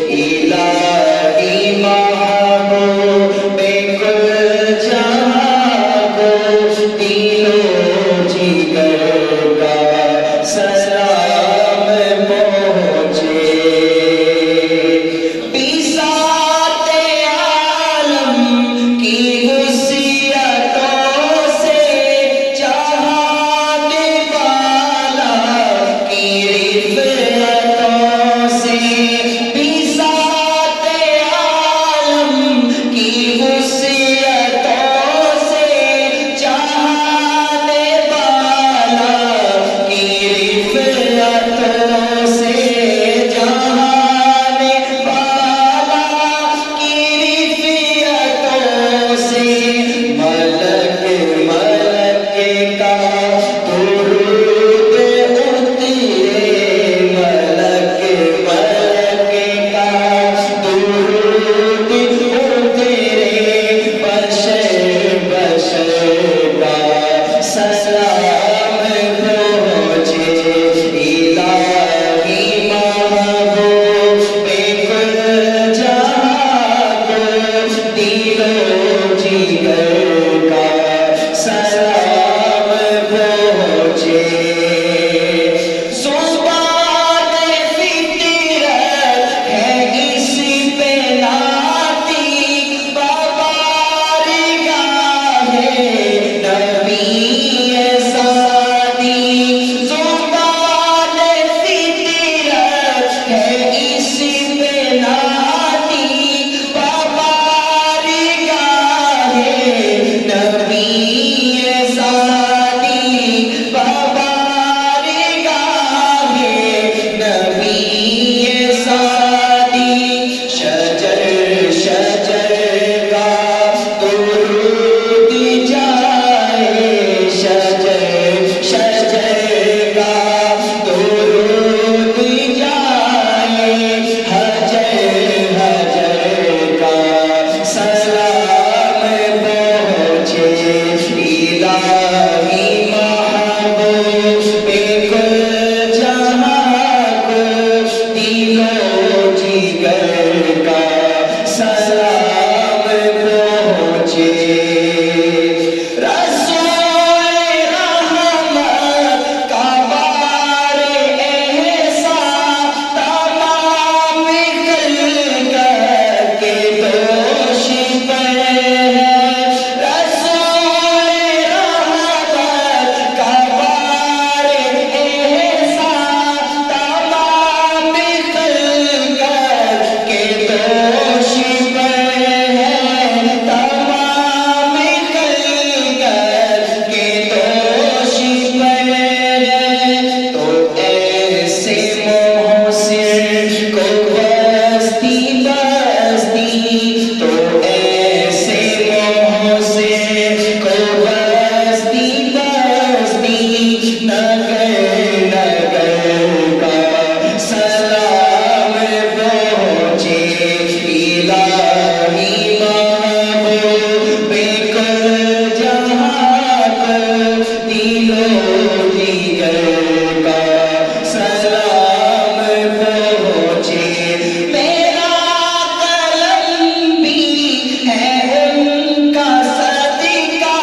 الہی محبوب کل جہاں کو دل و جگر کا سلام پہنچے بساط عالم کی وصیتوں سے جہان والا کی رفعتوں سے بساط عالم کی وصیتوں سے جہان والا کی رفعتوں سے جہان والا کی رفعتوں سے ملک کا درود اترے ملک کا درود اترے بشر کا سلام پہنچے الہی محبوب کل جہاں کو دل و جگر کا سلام پہنچے زبان فطرت ہے اس پہ ناطق ببارگاہ نبی صادق زبان فطرت ہے اس پہ ناطق ببارگاہ نبی صادق ببارگاہ نبی صادق شجر کا درود جائے شجر کا درود جائے حجر کا سلام پہنچے الہی محبوب کل جہاں کو دل و جگر کا سلام پہنچے رسول رحمت کا بار احسان تمام خلقت کے دوش پر ہے رسول رحمت کا بار احسان تمام خلقت کے دوش پر ہے تمام خلقت کے دوش پر ہے تو ایسے محسن کو بستی تو ایسے محسن کو بستی نگر کا سلام پہنچے الہی محبوب کل جہاں کو دل و جگر کا سلام پہنچے میرا قلم بھی ہے ان کا صدقہ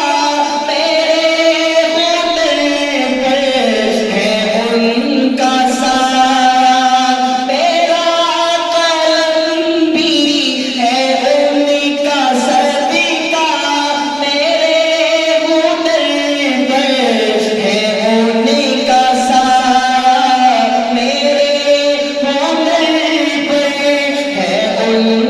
میرے ہنر پر ہے ان کا سایہ میرا قلم بھی ہے ان کا صدقہ میرے ہنر پر ہے ان کا سایہ میرے ہنر پر ہے ان